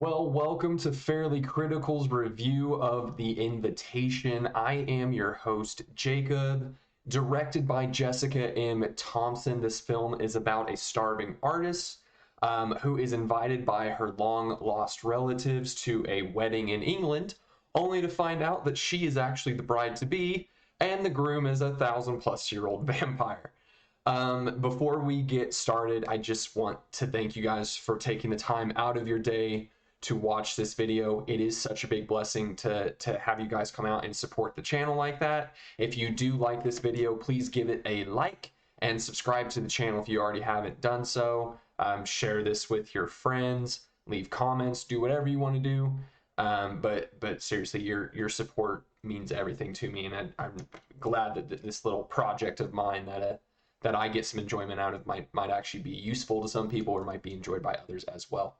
Well, welcome to Fairly Critical's review of The Invitation. I am your host, Jacob. Directed by Jessica M. Thompson, this film is about a starving artist who is invited by her long lost relatives to a wedding in England, only to find out that she is actually the bride to be, and the groom is a 1,000-plus-year-old vampire. Before we get started, I just want to thank you guys for taking the time out of your day to watch this video. It is such a big blessing to have you guys come out and support the channel like that. If you do like this video, please give it a like and subscribe to the channel if you already haven't done so. Share this with your friends, leave comments, do whatever you want to do. But seriously, your support means everything to me, and I'm glad that this little project of mine that I get some enjoyment out of might actually be useful to some people or might be enjoyed by others as well.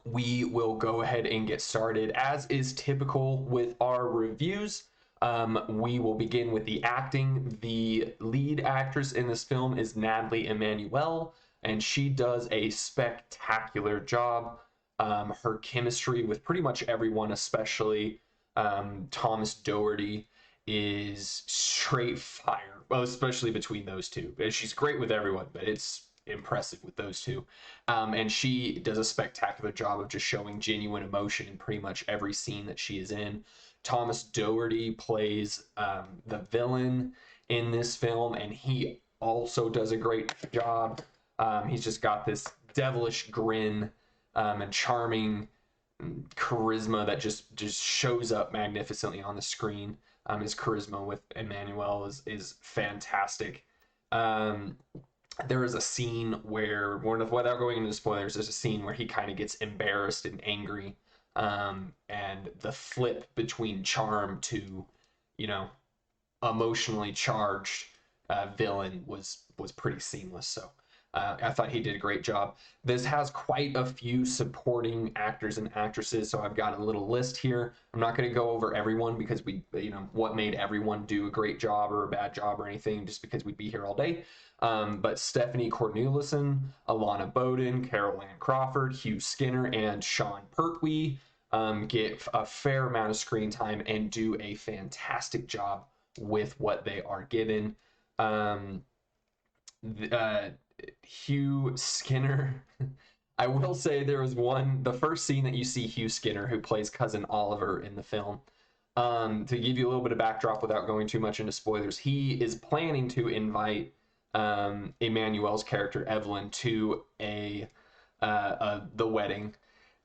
We will go ahead and get started. As is typical with our reviews, we will begin with the acting. The lead actress in this film is Nathalie Emmanuel, and she does a spectacular job. Her chemistry with pretty much everyone, especially Thomas Doherty, is straight fire. Well, especially between those two. She's great with everyone, but it's impressive with those two. And she does a spectacular job of just showing genuine emotion in pretty much every scene that she is in. Thomas Doherty plays the villain in this film, and he also does a great job. He's just got this devilish grin and charming charisma that just shows up magnificently on the screen. His charisma with Emmanuel is fantastic. There is a scene where, without going into spoilers, there's a scene where he kind of gets embarrassed and angry, and the flip between charm to, emotionally charged villain was pretty seamless. So I thought he did a great job. This has quite a few supporting actors and actresses, so I've got a little list here. I'm not going to go over everyone because what made everyone do a great job or a bad job or anything, just because we'd be here all day. But Stephanie Cornelissen, Alana Bowden, Carol Ann Crawford, Hugh Skinner, and Sean Pertwee get a fair amount of screen time and do a fantastic job with what they are given. Hugh Skinner, I will say there was the first scene that you see Hugh Skinner, who plays cousin Oliver in the film. To give you a little bit of backdrop without going too much into spoilers, he is planning to invite Emmanuel's character Evelyn to the wedding,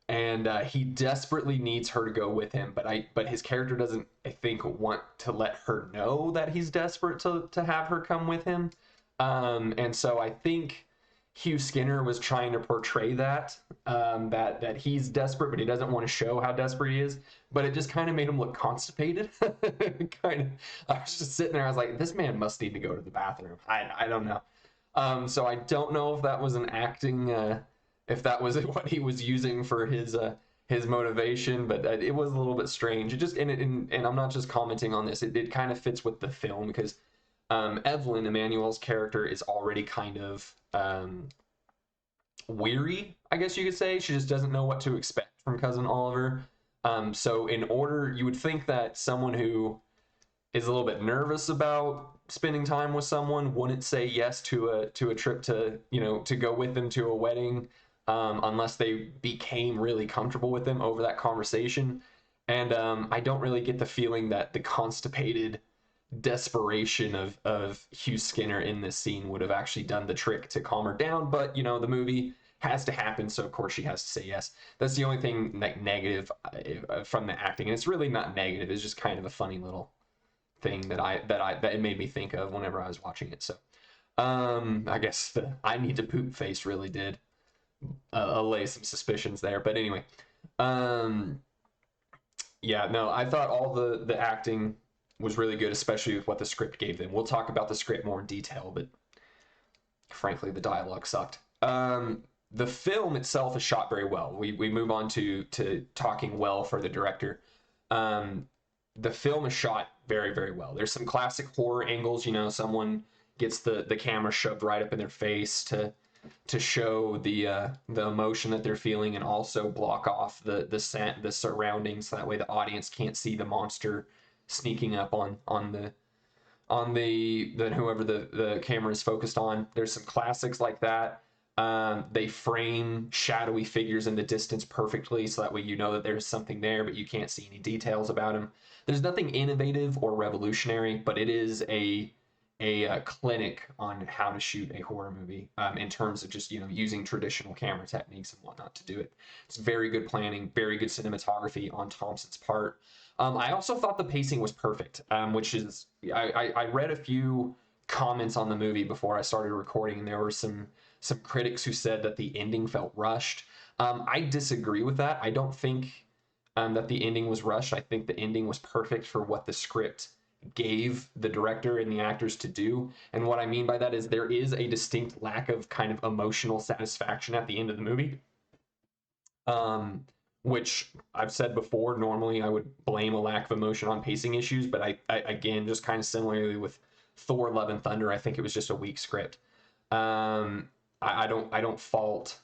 and he desperately needs her to go with him, but his character doesn't, I think, want to let her know that he's desperate to have her come with him. And so I think Hugh Skinner was trying to portray that he's desperate, but he doesn't want to show how desperate he is. But it just kind of made him look constipated. I was just sitting there. I was like, this man must need to go to the bathroom. I don't know. So I don't know if that was an acting, if that was what he was using for his motivation, but it was a little bit strange. It just and I'm not just commenting on this. It kind of fits with the film because Evelyn, Emmanuel's character, is already kind of weary, I guess you could say. She just doesn't know what to expect from cousin Oliver. So you would think that someone who is a little bit nervous about spending time with someone wouldn't say yes to a trip to go with them to a wedding, unless they became really comfortable with them over that conversation. And I don't really get the feeling that the constipated desperation of Hugh Skinner in this scene would have actually done the trick to calm her down, but the movie has to happen, so of course she has to say yes. That's the only thing negative from the acting, and it's really not negative. It's just kind of a funny little thing that it made me think of whenever I was watching it. So I guess the I need to poop face really did allay some suspicions there, but anyway, yeah, no, I thought all the acting was really good, especially with what the script gave them. We'll talk about the script more in detail, but frankly, the dialogue sucked. The film itself is shot very well. We move on to talking well for the director. The film is shot very, very well. There's some classic horror angles, someone gets the camera shoved right up in their face to to show the emotion that they're feeling, and also block off the surroundings, so that way the audience can't see the monster sneaking up on the whoever the camera is focused on. There's some classics like that. They frame shadowy figures in the distance perfectly, so that way you know that there's something there, but you can't see any details about them. There's nothing innovative or revolutionary, but it is a clinic on how to shoot a horror movie, in terms of just using traditional camera techniques and whatnot to do it. It's very good planning, very good cinematography on Thompson's part. I also thought the pacing was perfect, which is I read a few comments on the movie before I started recording, and there were some critics who said that the ending felt rushed. I disagree with that. I don't think that the ending was rushed. I think the ending was perfect for what the script gave the director and the actors to do. And what I mean by that is there is a distinct lack of kind of emotional satisfaction at the end of the movie. Which I've said before, normally I would blame a lack of emotion on pacing issues, but I again, just kind of similarly with Thor: Love and Thunder, I think it was just a weak script. I don't fault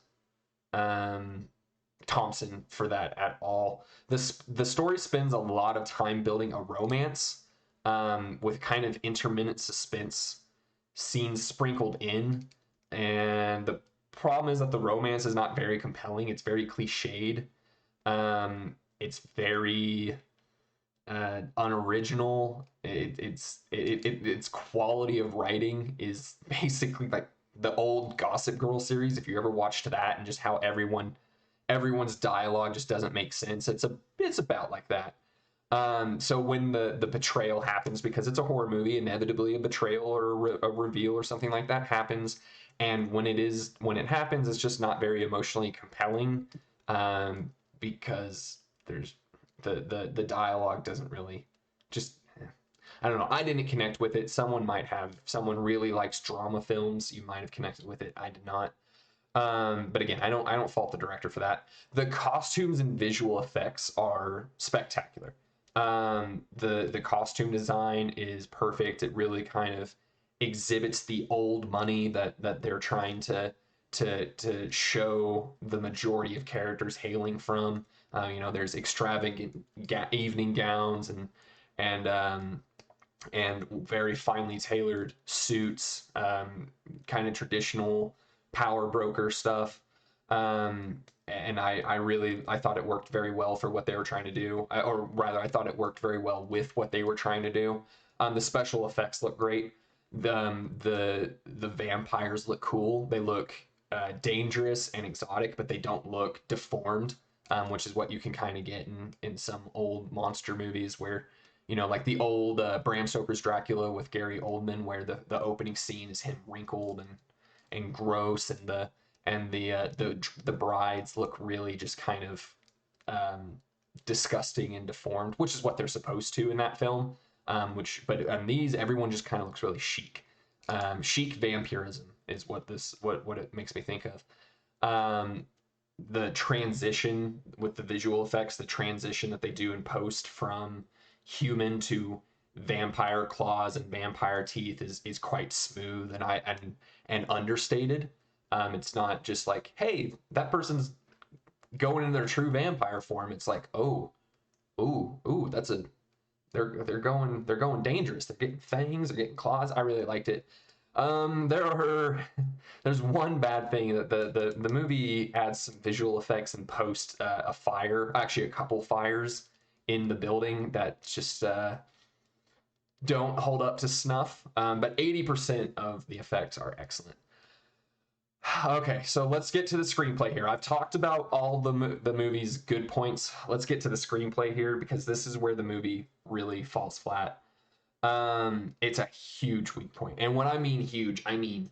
Thompson for that at all. The story spends a lot of time building a romance, with kind of intermittent suspense scenes sprinkled in, and the problem is that the romance is not very compelling. It's very cliched. It's very unoriginal. Its quality of writing is basically like the old Gossip Girl series. If you ever watched that, and just how everyone's dialogue just doesn't make sense. It's about like that. So when the betrayal happens, because it's a horror movie, inevitably a betrayal or a reveal or something like that happens. And when it happens, it's just not very emotionally compelling, because there's the dialogue doesn't really just, I don't know. I didn't connect with it. Someone might have. If someone really likes drama films, you might have connected with it. I did not. But again, I don't fault the director for that. The costumes and visual effects are spectacular. The costume design is perfect. It really kind of exhibits the old money that they're trying to show the majority of characters hailing from. There's extravagant evening gowns and very finely tailored suits, kind of traditional power broker stuff. And I thought it worked very well for what they were trying to do, or rather, I thought it worked very well with what they were trying to do. The special effects look great. The vampires look cool. They look dangerous and exotic, but they don't look deformed, which is what you can kind of get in some old monster movies where, like the old Bram Stoker's Dracula with Gary Oldman, where the opening scene is him wrinkled and gross, and the brides look really just kind of disgusting and deformed, which is what they're supposed to in that film. But these, everyone just kind of looks really chic. Chic vampirism is what it makes me think of. The transition with the visual effects, the transition that they do in post from human to vampire claws and vampire teeth is quite smooth and understated. It's not just like, hey, that person's going in their true vampire form. It's like, oh, ooh, they're going dangerous. They're getting fangs, they're getting claws. I really liked it. There's one bad thing, that the movie adds some visual effects and post, a fire, actually a couple fires in the building that just don't hold up to snuff. But 80% of the effects are excellent. Okay, so let's get to the screenplay here. I've talked about all the movie's good points. Let's get to the screenplay here, because this is where the movie really falls flat. It's a huge weak point. And when I mean huge, I mean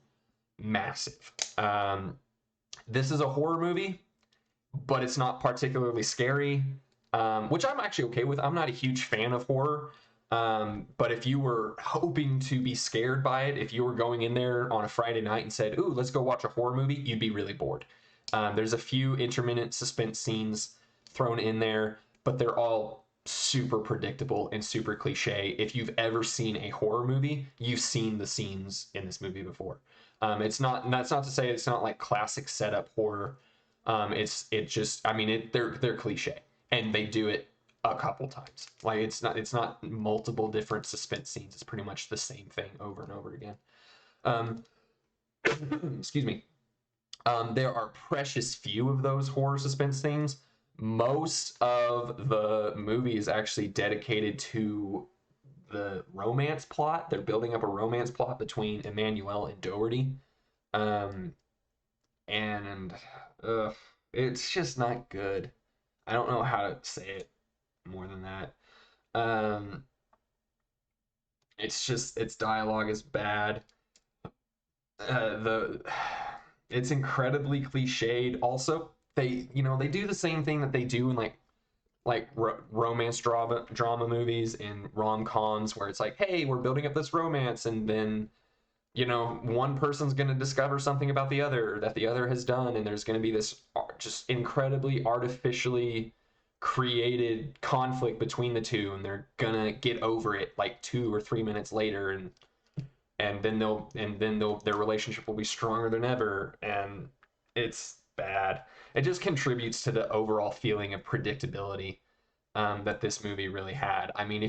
massive. This is a horror movie, but it's not particularly scary, which I'm actually okay with. I'm not a huge fan of horror. But if you were hoping to be scared by it, if you were going in there on a Friday night and said, ooh, let's go watch a horror movie, you'd be really bored. There's a few intermittent suspense scenes thrown in there, but they're all super predictable and super cliche. If you've ever seen a horror movie, you've seen the scenes in this movie before. It's not, that's not to say it's not like classic setup horror. It just, I mean, they're cliche, and they do it a couple times. Like it's not multiple different suspense scenes. It's pretty much the same thing over and over again. Um, excuse me. There are precious few of those horror suspense things. Most of the movie is actually dedicated to the romance plot. They're building up a romance plot between Emmanuel and Doherty. Um, and it's just not good. I don't know how to say it more than that. Um, it's just, its dialogue is bad. The It's incredibly cliched. Also, they do the same thing that they do in romance drama movies and rom-coms, where it's like, hey, we're building up this romance, and then one person's going to discover something about the other that the other has done, and there's going to be this just incredibly artificially created conflict between the two, and they're gonna get over it like 2 or 3 minutes later, and then their relationship will be stronger than ever, and it's bad. It just contributes to the overall feeling of predictability that this movie really had. I mean,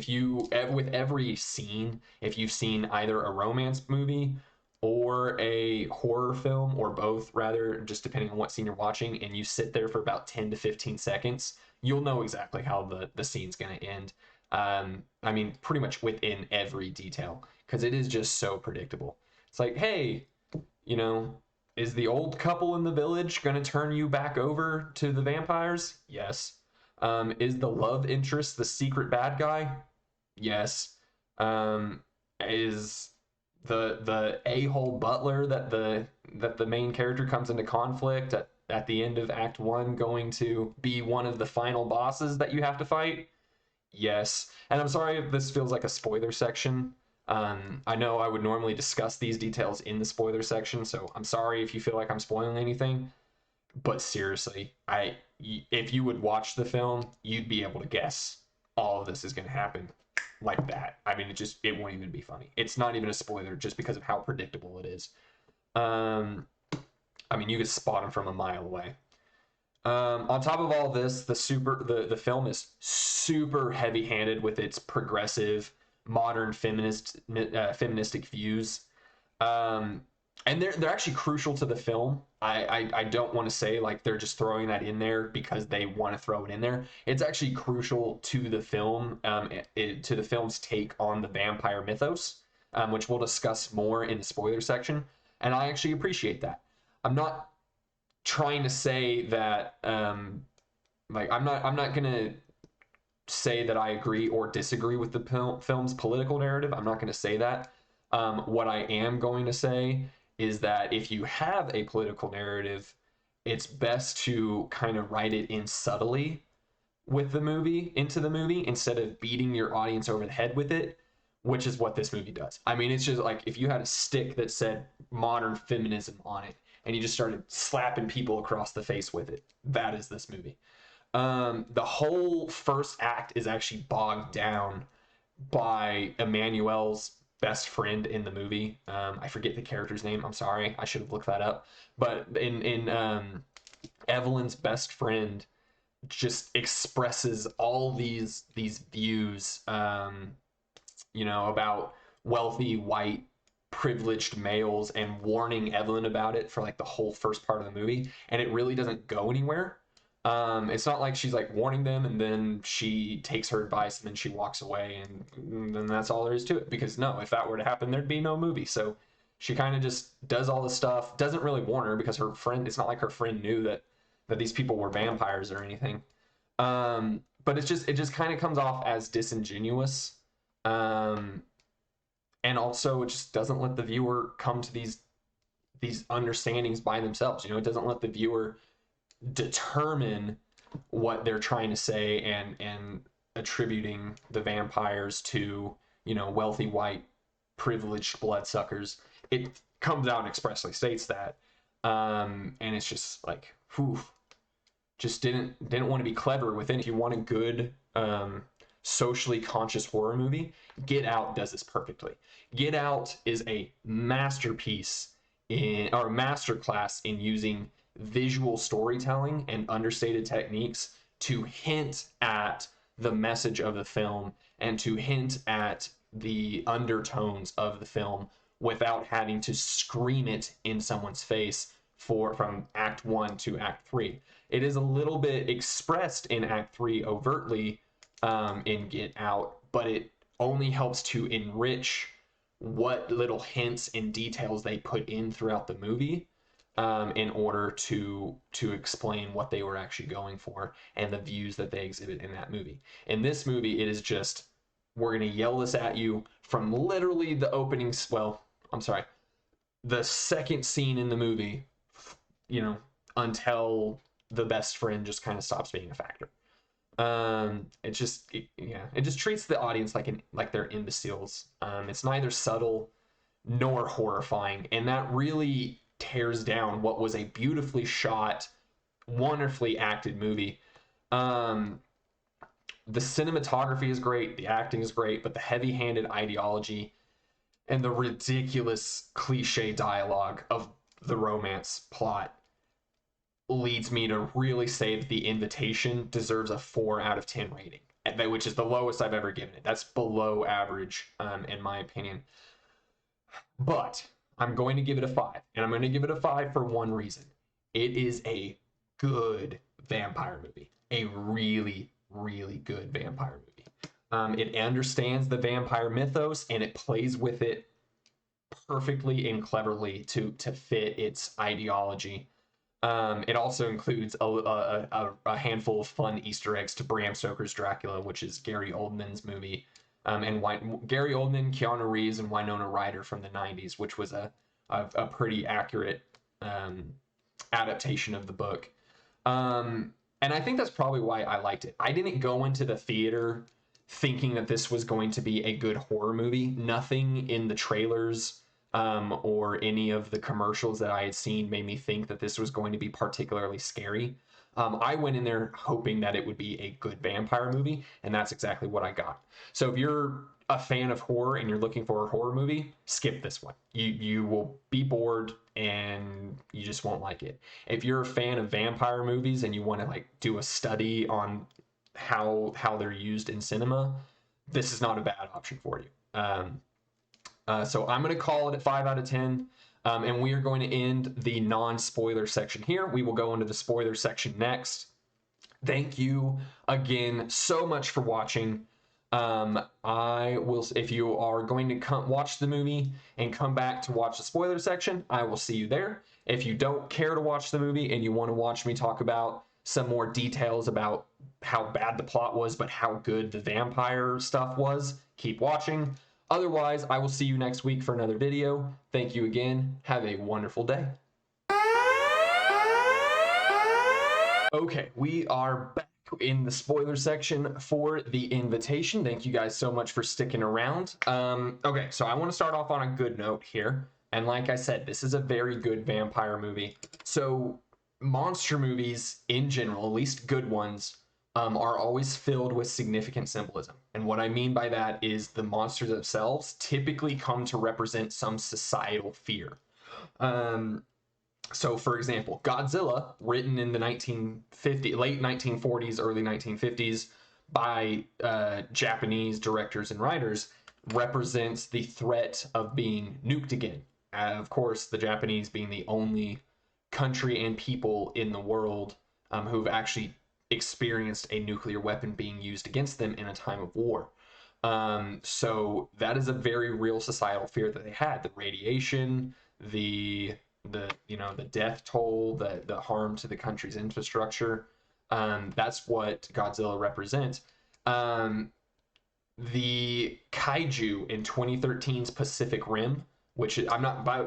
with every scene, if you've seen either a romance movie or a horror film, or both rather, just depending on what scene you're watching, and you sit there for about 10 to 15 seconds, you'll know exactly how the scene's going to end. I mean, pretty much within every detail, because it is just so predictable. It's like, hey, you know, is the old couple in the village going to turn you back over to the vampires? Yes. Is the love interest the secret bad guy? Yes. Is the a-hole butler that the main character comes into conflict at the end of Act 1 going to be one of the final bosses that you have to fight? Yes. And I'm sorry if this feels like a spoiler section. I know I would normally discuss these details in the spoiler section, so I'm sorry if you feel like I'm spoiling anything. But seriously, if you would watch the film, you'd be able to guess all of this is going to happen like that. I mean, it won't even be funny. It's not even a spoiler just because of how predictable it is. I mean, you could spot them from a mile away. On top of all this, the film is super heavy-handed with its progressive, modern feministic views. And they're actually crucial to the film. I don't want to say like they're just throwing that in there because they want to throw it in there. It's actually crucial to the film, to the film's take on the vampire mythos, which we'll discuss more in the spoiler section. And I actually appreciate that. I'm not trying to say that I'm not gonna say that I agree or disagree with the film's political narrative. I'm not going to say that. What I am going to say is that if you have a political narrative, it's best to kind of write it in subtly into the movie, instead of beating your audience over the head with it, which is what this movie does. I mean, it's just like if you had a stick that said modern feminism on it, and you just started slapping people across the face with it, that is this movie. The whole first act is actually bogged down by Emmanuel's best friend in the movie. I forget the character's name. I'm sorry. I should have looked that up. But in Evelyn's best friend just expresses all these views, about wealthy, white, privileged males, and warning Evelyn about it for like the whole first part of the movie. And it really doesn't go anywhere. It's not like she's like warning them and then she takes her advice and then she walks away and then that's all there is to it. Because no, if that were to happen, there'd be no movie. So she kind of just does all this stuff, doesn't really warn her because her friend, it's not like her friend knew that these people were vampires or anything. But it just kind of comes off as disingenuous. And also it just doesn't let the viewer come to these understandings by themselves. It doesn't let the viewer determine what they're trying to say and attributing the vampires to wealthy white privileged bloodsuckers. It comes out and expressly states that, and it's just like, whew, just didn't want to be clever with it. If you want a good socially conscious horror movie, Get Out does this perfectly. Get Out is a masterpiece or a master class in using visual storytelling and understated techniques to hint at the message of the film and to hint at the undertones of the film without having to scream it in someone's face from act 1 to act 3. It is a little bit expressed in act 3 overtly in Get Out, but it only helps to enrich what little hints and details they put in throughout the movie in order to explain what they were actually going for and the views that they exhibit in that movie. In this movie, it is just, we're going to yell this at you from literally the opening, the second scene in the movie, until the best friend just kind of stops being a factor. It just treats the audience like they're imbeciles. It's neither subtle nor horrifying, and that really tears down what was a beautifully shot, wonderfully acted movie. The cinematography is great, the acting is great, but the heavy-handed ideology and the ridiculous cliche dialogue of the romance plot leads me to really say that The Invitation deserves a 4 out of 10 rating, which is the lowest I've ever given it. That's below average, in my opinion. But I'm going to give it a 5, and I'm going to give it a 5 for one reason. It is a good vampire movie, a really, really good vampire movie. It understands the vampire mythos, and it plays with it perfectly and cleverly to fit its ideology. It also includes a handful of fun Easter eggs to Bram Stoker's Dracula, which is Gary Oldman's movie, and Gary Oldman, Keanu Reeves, and Winona Ryder from the 90s, which was a pretty accurate adaptation of the book. And I think that's probably why I liked it. I didn't go into the theater thinking that this was going to be a good horror movie. Nothing in the trailers or any of the commercials that I had seen made me think that this was going to be particularly scary. I went in there hoping that it would be a good vampire movie, and that's exactly what I got. So if you're a fan of horror and you're looking for a horror movie, skip this one. You will be bored and you just won't like it. If you're a fan of vampire movies and you want to do a study on how they're used in cinema, this is not a bad option for you. So I'm going to call it a 5 out of 10. And we are going to end the non-spoiler section here. We will go into the spoiler section next. Thank you again so much for watching. If you are going to watch the movie and come back to watch the spoiler section, I will see you there. If you don't care to watch the movie and you want to watch me talk about some more details about how bad the plot was, but how good the vampire stuff was, keep watching. Otherwise, I will see you next week for another video. Thank you again. Have a wonderful day. Okay, we are back in the spoiler section for The Invitation. Thank you guys so much for sticking around. Okay, so I want to start off on a good note here. And like I said, this is a very good vampire movie. So monster movies in general, at least good ones, are always filled with significant symbolism. And what I mean by that is the monsters themselves typically come to represent some societal fear. So for example, Godzilla, written in the late 1940s, early 1950s by Japanese directors and writers, represents the threat of being nuked again. Of course, the Japanese being the only country and people in the world who've actually experienced a nuclear weapon being used against them in a time of war. So that is a very real societal fear that they had. The radiation, the death toll, the harm to the country's infrastructure. That's what Godzilla represents. The kaiju in 2013's Pacific Rim, which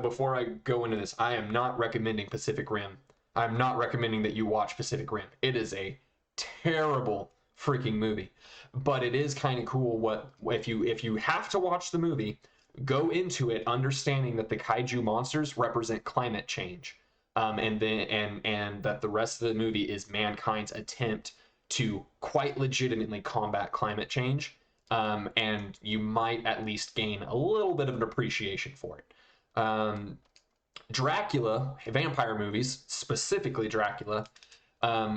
before I go into this, I am not recommending Pacific Rim. I'm not recommending that you watch Pacific Rim. It is a terrible freaking movie, but it is kind of cool. If you have to watch the movie, go into it understanding that the kaiju monsters represent climate change, and that the rest of the movie is mankind's attempt to quite legitimately combat climate change, and you might at least gain a little bit of an appreciation for it. Dracula, vampire movies, specifically Dracula,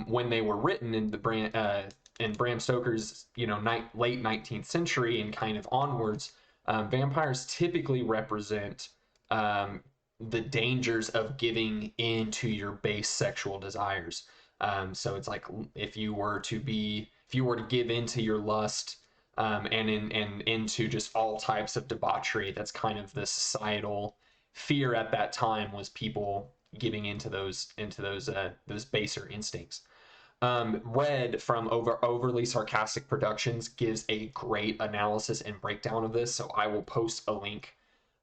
when they were written in Bram Stoker's, late 19th century and kind of onwards, vampires typically represent the dangers of giving in to your base sexual desires. So it's like if you were to give into your lust, and into just all types of debauchery, that's kind of the societal fear at that time, was people giving into those baser instincts. Red from Overly Sarcastic Productions gives a great analysis and breakdown of this, so I will post a link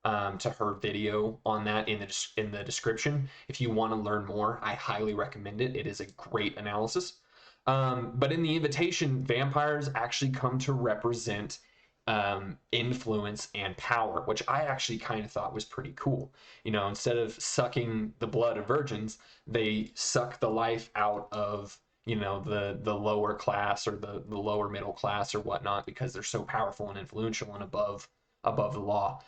to her video on that in the description. If you want to learn more, I highly recommend it. It is a great analysis. But in The Invitation, vampires actually come to represent influence and power, which I actually kind of thought was pretty cool. Instead of sucking the blood of virgins, they suck the life out of the lower class, or the lower middle class or whatnot, because they're so powerful and influential and above the law.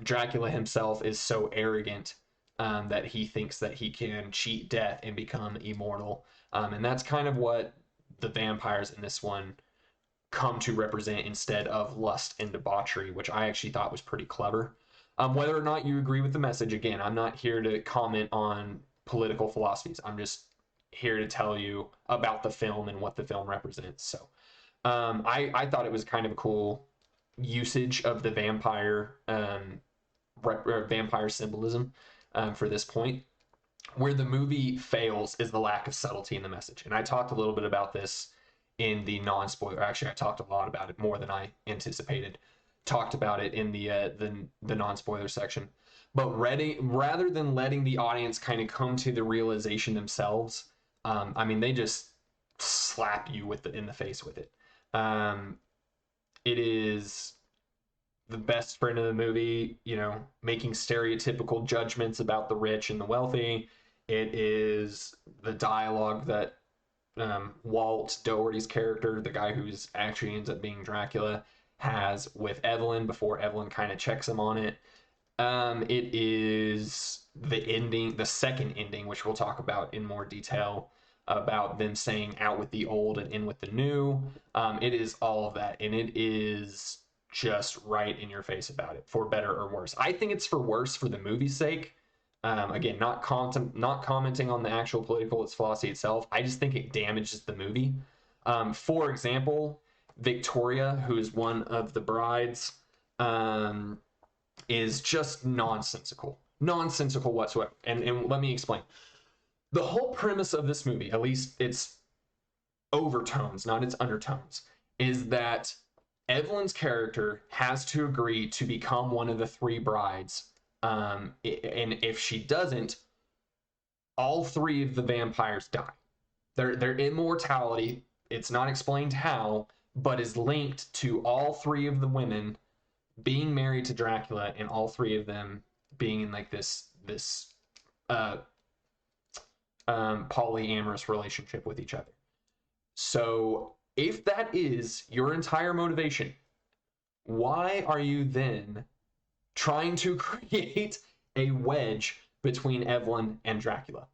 Dracula himself is so arrogant that he thinks that he can cheat death and become immortal. And that's kind of what the vampires in this one come to represent, instead of lust and debauchery, which I actually thought was pretty clever. Whether or not you agree with the message, again, I'm not here to comment on political philosophies. I'm just here to tell you about the film and what the film represents. So I thought it was kind of a cool usage of the vampire symbolism for this point. Where the movie fails is the lack of subtlety in the message. And I talked a little bit about this in the non-spoiler. Actually, I talked a lot about it, more than I anticipated. Talked about it in the non-spoiler section. But rather than letting the audience kind of come to the realization themselves, they just slap you in the face with it. It is the best friend of the movie, making stereotypical judgments about the rich and the wealthy. It is the dialogue that Walt Doherty's character, the guy who's actually ends up being Dracula, has with Evelyn before Evelyn kind of checks him on it. It is the ending, the second ending, which we'll talk about in more detail, about them saying out with the old and in with the new. It is all of that, and it is just right in your face about it, for better or worse. I think it's for worse for the movie's sake. Again, not commenting on the actual political philosophy itself. I just think it damages the movie. For example, Victoria, who is one of the brides, is just nonsensical whatsoever. And let me explain. The whole premise of this movie, at least its overtones, not its undertones, is that Evelyn's character has to agree to become one of the three brides. And if she doesn't, all three of the vampires die. Their immortality, it's not explained how, but is linked to all three of the women being married to Dracula, and all three of them being in like this polyamorous relationship with each other. So if that is your entire motivation, why are you then trying to create a wedge between Evelyn and Dracula?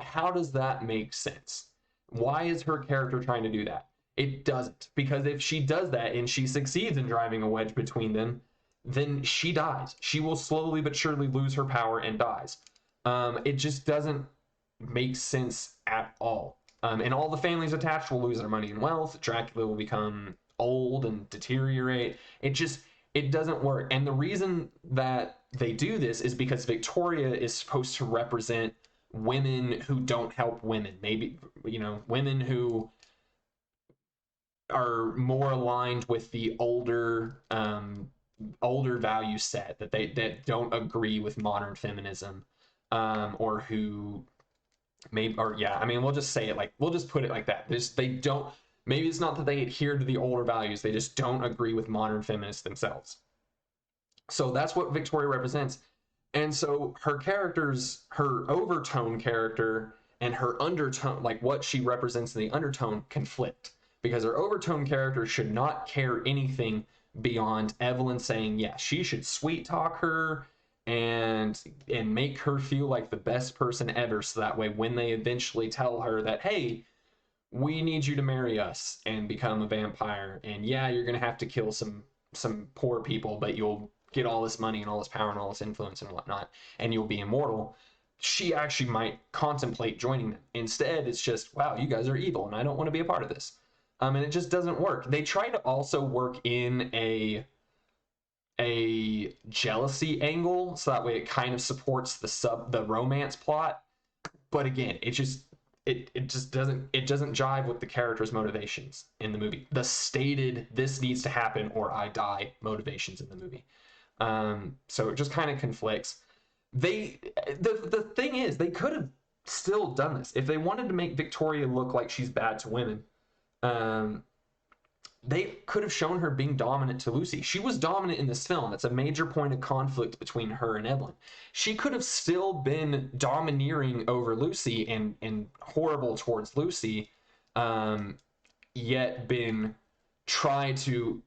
How does that make sense? Why is her character trying to do that? It doesn't, because if she does that and she succeeds in driving a wedge between them, then she dies. She will slowly but surely lose her power and dies. It just doesn't make sense at all. And all the families attached will lose their money and wealth. Dracula will become old and deteriorate. It doesn't work. And the reason that they do this is because Victoria is supposed to represent women who don't help women. Maybe, women who are more aligned with the older value set, that don't agree with modern feminism, or who we'll just say it we'll just put it like that. They don't, maybe it's not that they adhere to the older values, they just don't agree with modern feminists themselves. So that's what Victoria represents. And so her overtone character and her undertone, like what she represents in the undertone, conflict. Because her overtone character should not care anything beyond Evelyn saying, yes, she should sweet talk her and make her feel like the best person ever, so that way when they eventually tell her that, hey, we need you to marry us and become a vampire, and yeah, you're gonna have to kill some poor people, but you'll get all this money and all this power and all this influence and whatnot, and you'll be immortal, she actually might contemplate joining them. Instead, it's just, wow, you guys are evil and I don't want to be a part of this. And it just doesn't work. They try to also work in a jealousy angle, so that way it kind of supports the romance plot. But again, it just doesn't jive with the characters' motivations in the movie. The stated "this needs to happen or I die" motivations in the movie. So it just kind of conflicts. The thing is, they could have still done this if they wanted to make Victoria look like she's bad to women. They could have shown her being dominant to Lucy. She was dominant in this film. That's a major point of conflict between her and Evelyn. She could have still been domineering over Lucy and horrible towards Lucy, yet been try to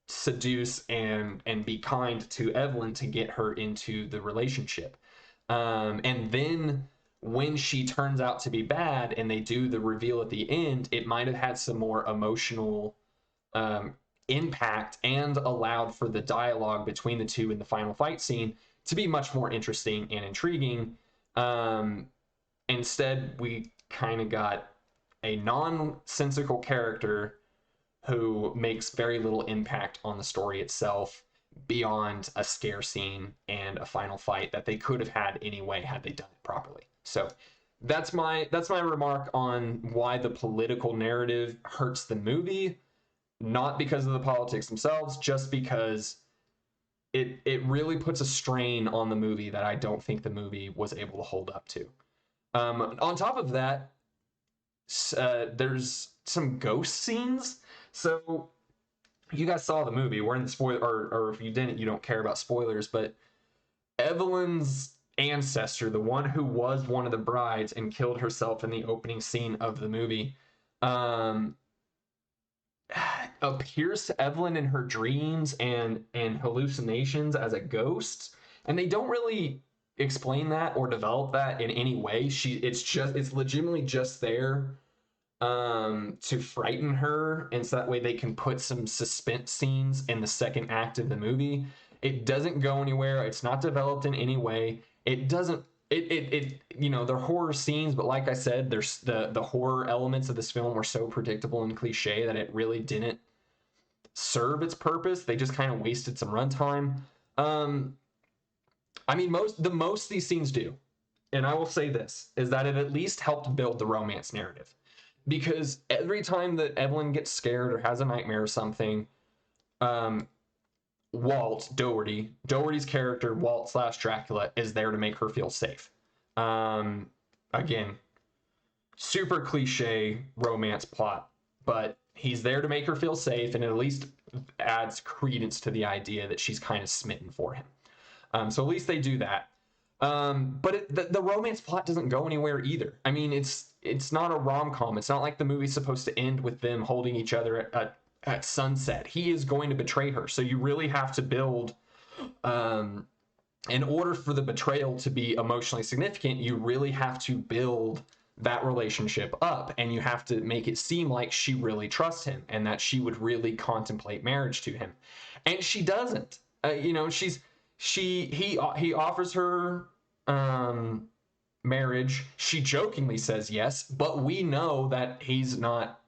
seduce and be kind to Evelyn to get her into the relationship. And then when she turns out to be bad and they do the reveal at the end, it might have had some more emotional impact and allowed for the dialogue between the two in the final fight scene to be much more interesting and intriguing. Instead, we kind of got a nonsensical character who makes very little impact on the story itself beyond a scare scene and a final fight that they could have had anyway had they done it properly. So that's my remark on why the political narrative hurts the movie. Not because of the politics themselves, just because it really puts a strain on the movie that I don't think the movie was able to hold up to. On top of that, there's some ghost scenes. So you guys saw the movie. We're in the spoiler, or if you didn't, you don't care about spoilers. But Evelyn's ancestor, the one who was one of the brides and killed herself in the opening scene of the movie, appears to Evelyn in her dreams and hallucinations as a ghost, and they don't really explain that or develop that in any way. It's legitimately just there to frighten her, and so that way they can put some suspense scenes in the second act of the movie. It doesn't go anywhere. It's not developed in any way. It doesn't they're horror scenes, but like I said, there's the horror elements of this film were so predictable and cliche that it really didn't serve its purpose. They just kind of wasted some runtime. Most these scenes do, and I will say this, is that it at least helped build the romance narrative, because every time that Evelyn gets scared or has a nightmare or something, Doherty's character, Walt / Dracula, is there to make her feel safe. Again, super cliche romance plot, but he's there to make her feel safe, and it at least adds credence to the idea that she's kind of smitten for him. So at least they do that. But the romance plot doesn't go anywhere either. I mean, it's not a rom-com. It's not like the movie's supposed to end with them holding each other at sunset. He is going to betray her. So you really have to build, in order for the betrayal to be emotionally significant, you really have to build that relationship up, and you have to make it seem like she really trusts him and that she would really contemplate marriage to him. And she doesn't. He offers her marriage. She jokingly says yes, but we know that she's not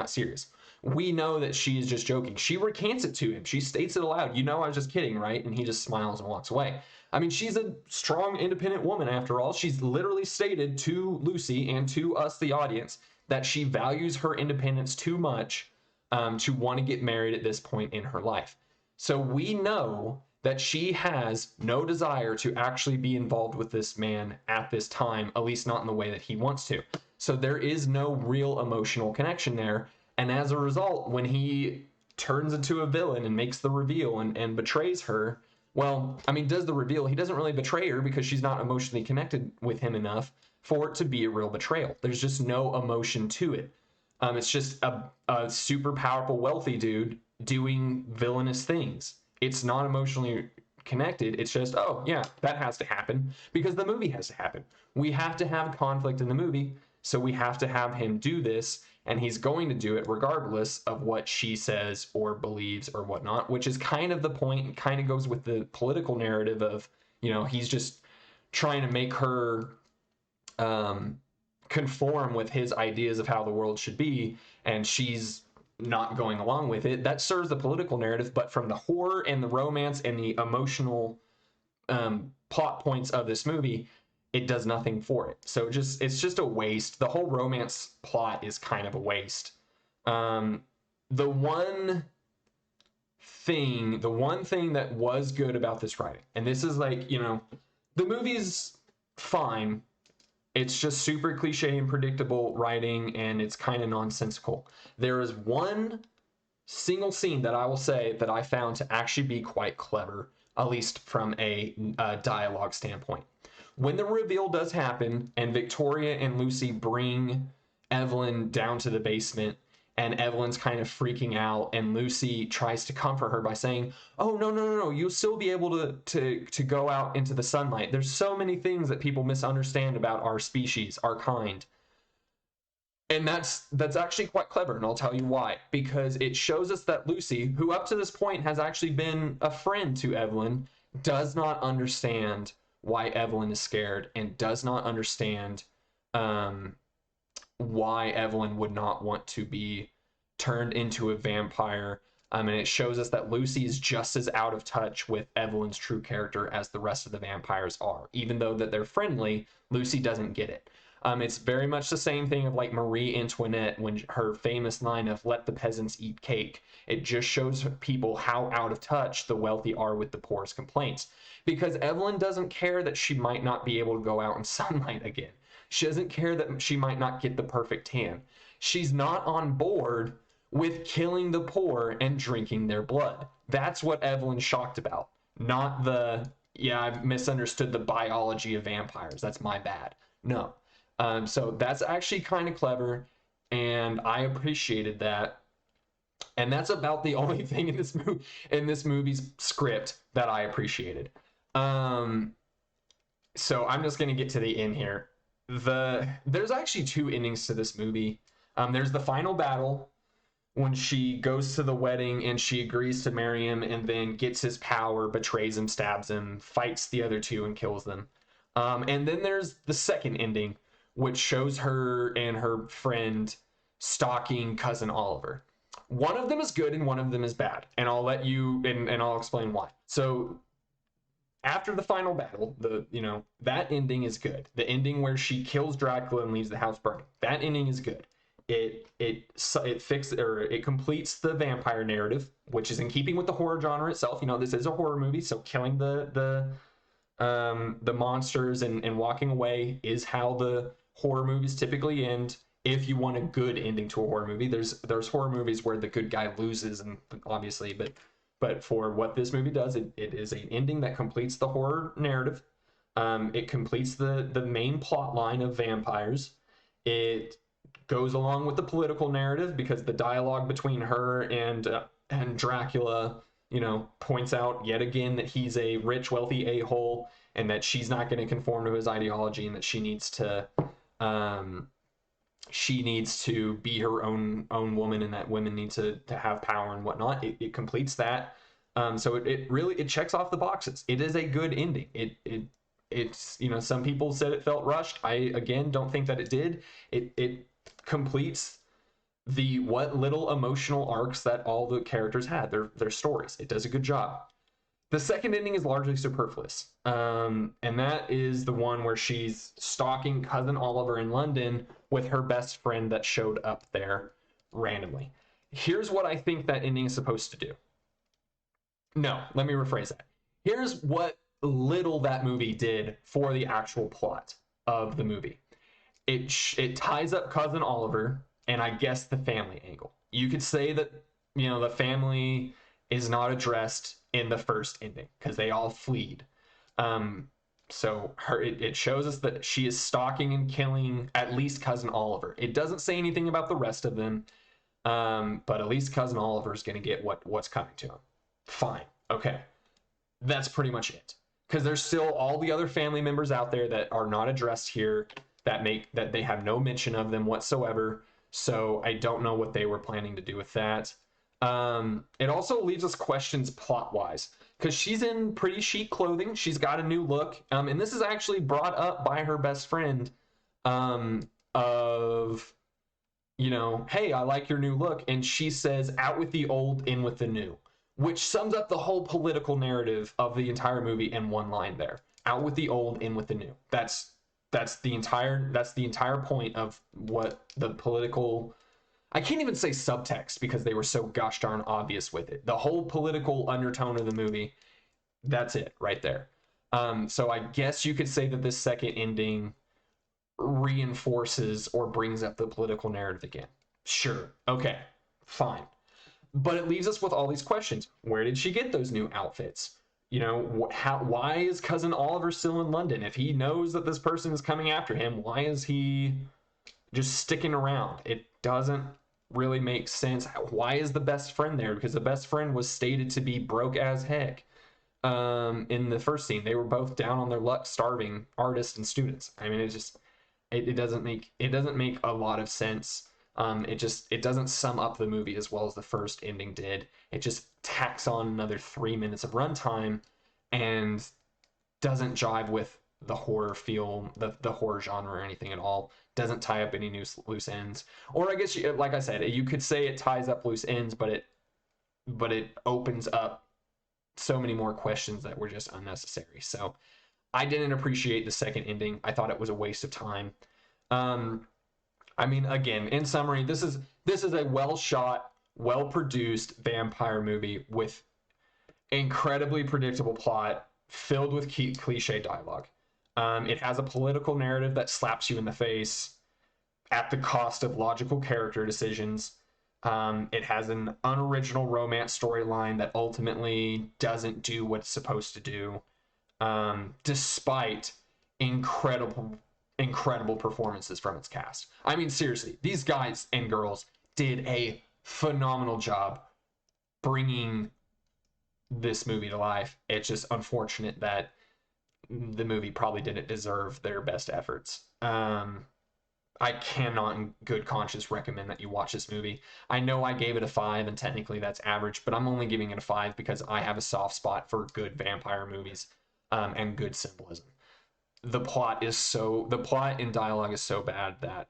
serious. We know that she is just joking. She recants it to him. She states it aloud. I was just kidding, right? And he just smiles and walks away. I mean, she's a strong, independent woman after all. She's literally stated to Lucy and to us, the audience, that she values her independence too much to want to get married at this point in her life. So we know that she has no desire to actually be involved with this man at this time, at least not in the way that he wants to. So there is no real emotional connection there. And as a result, when he turns into a villain and makes the reveal and betrays her, does the reveal, he doesn't really betray her because she's not emotionally connected with him enough for it to be a real betrayal. There's just no emotion to it. It's just a super powerful, wealthy dude doing villainous things. It's not emotionally connected. It's just, oh yeah, that has to happen because the movie has to happen. We have to have conflict in the movie, so we have to have him do this, and he's going to do it regardless of what she says or believes or whatnot, which is kind of the point. It kind of goes with the political narrative of, he's just trying to make her conform with his ideas of how the world should be, and she's not going along with it. That serves the political narrative, but from the horror and the romance and the emotional plot points of this movie, it does nothing for it. So it's just a waste. The whole romance plot is kind of a waste. The one thing that was good about this writing, and this is like, the movie's fine. It's just super cliche and predictable writing, and it's kind of nonsensical. There is one single scene that I will say that I found to actually be quite clever, at least from a dialogue standpoint. When the reveal does happen, and Victoria and Lucy bring Evelyn down to the basement, and Evelyn's kind of freaking out, and Lucy tries to comfort her by saying, oh, no, you'll still be able to go out into the sunlight. There's so many things that people misunderstand about our species, our kind. And that's actually quite clever, and I'll tell you why. Because it shows us that Lucy, who up to this point has actually been a friend to Evelyn, does not understand why Evelyn is scared, and does not understand why Evelyn would not want to be turned into a vampire. And it shows us that Lucy is just as out of touch with Evelyn's true character as the rest of the vampires are. Even though that they're friendly, Lucy doesn't get it. It's very much the same thing of like Marie Antoinette, when her famous line of "let the peasants eat cake." It just shows people how out of touch the wealthy are with the poor's complaints. Because Evelyn doesn't care that she might not be able to go out in sunlight again. She doesn't care that she might not get the perfect tan. She's not on board with killing the poor and drinking their blood. That's what Evelyn's shocked about. Not the, yeah, I misunderstood the biology of vampires. That's my bad. No. So that's actually kind of clever, and I appreciated that. And that's about the only thing in this movie's script that I appreciated. So I'm just going to get to the end here. There's actually two endings to this movie. There's the final battle when she goes to the wedding and she agrees to marry him, and then gets his power, betrays him, stabs him, fights the other two and kills them. And then there's the second ending, which shows her and her friend stalking cousin Oliver. One of them is good and one of them is bad, and I'll let you and I'll explain why. So after the final battle, that ending is good. The ending where she kills Dracula and leaves the house burning, that ending is good. It completes the vampire narrative, which is in keeping with the horror genre itself. This is a horror movie, so killing the monsters and walking away is how the horror movies typically end. If you want a good ending to a horror movie, there's horror movies where the good guy loses, and obviously, but for what this movie does, it is an ending that completes the horror narrative. It completes the main plot line of vampires. It goes along with the political narrative, because the dialogue between her and Dracula, points out yet again that he's a rich, wealthy a-hole, and that she's not going to conform to his ideology, and that she needs to be her own woman, and that women need to have power and whatnot. It completes that. So it really checks off the boxes. It is a good ending. It's some people said it felt rushed. I again don't think that it did. It completes what little emotional arcs that all the characters had, their stories. It does a good job. The second ending is largely superfluous, and that is the one where she's stalking cousin Oliver in London with her best friend that showed up there randomly. Here's what I think that ending is supposed to do. No, let me rephrase that. Here's what little that movie did for the actual plot of the movie. It ties up cousin Oliver, and I guess the family angle. You could say that, the family is not addressed in the first ending because they all fled. So it shows us that she is stalking and killing at least cousin Oliver. It doesn't say anything about the rest of them, but at least cousin Oliver is going to get what's coming to him. Fine. Okay. that's pretty much it. Because there's still all the other family members out there that are not addressed here, that they have no mention of them whatsoever. So I don't know what they were planning to do with that. It also leaves us questions plot wise, because she's in pretty chic clothing. She's got a new look. And this is actually brought up by her best friend, of, you know, hey, I like your new look. And she says, out with the old, in with the new, which sums up the whole political narrative of the entire movie in one line there. Out with the old, in with the new. That's the entire point of what the political, I can't even say subtext because they were so gosh darn obvious with it. The whole political undertone of the movie, that's it right there. So I guess you could say that this second ending reinforces or brings up the political narrative again. Sure. Okay. Fine. But it leaves us with all these questions. Where did she get those new outfits? You know, why is cousin Oliver still in London? If he knows that this person is coming after him, why is he just sticking around? It doesn't really make sense. Why is the best friend there? Because the best friend was stated to be broke as heck. In the first scene, they were both down on their luck, starving artists and students. I mean, it doesn't make a lot of sense. It doesn't sum up the movie as well as the first ending did. It just tacks on another 3 minutes of runtime and doesn't jive with the horror feel, the horror genre or anything at all. Doesn't tie up any loose ends. Or I guess, like I said, you could say it ties up loose ends, but it opens up so many more questions that were just unnecessary. So I didn't appreciate the second ending. I thought it was a waste of time. I mean, again, in summary, this is a well-shot, well-produced vampire movie with incredibly predictable plot, filled with cliche dialogue. It has a political narrative that slaps you in the face at the cost of logical character decisions. It has an unoriginal romance storyline that ultimately doesn't do what it's supposed to do, despite incredible performances from its cast. I mean, seriously, these guys and girls did a phenomenal job bringing this movie to life. It's just unfortunate that the movie probably didn't deserve their best efforts. I cannot in good conscience recommend that you watch this movie. I know I gave it a 5, and technically that's average, but I'm only giving it a 5 because I have a soft spot for good vampire movies, and good symbolism. The plot and dialogue is so bad that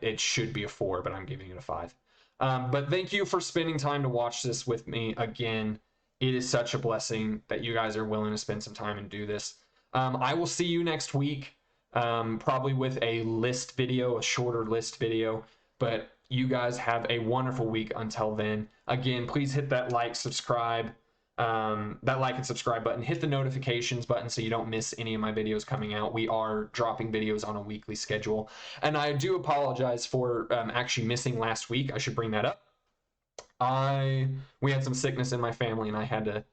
it should be a 4, but I'm giving it a 5. But thank you for spending time to watch this with me. Again, it is such a blessing that you guys are willing to spend some time and do this. I will see you next week, probably with a list video, a shorter list video. But you guys have a wonderful week until then. Again, please hit that like, subscribe. That like and subscribe button, hit the notifications button so you don't miss any of my videos coming out. We are dropping videos on a weekly schedule, and I do apologize for actually missing last week. I should bring that up. We had some sickness in my family, and I had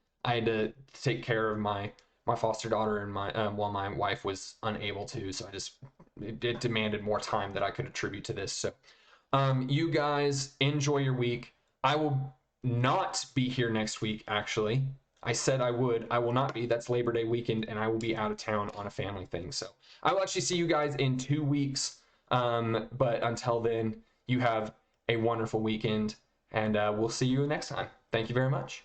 to take care of my foster daughter and while my wife was unable to, so it demanded more time that I could attribute to this. So you guys enjoy your week. I will not be here next week, actually. I said I would. I will not be. That's Labor Day weekend, and I will be out of town on a family thing. So I will actually see you guys in 2 weeks. But until then, you have a wonderful weekend, and we'll see you next time. Thank you very much.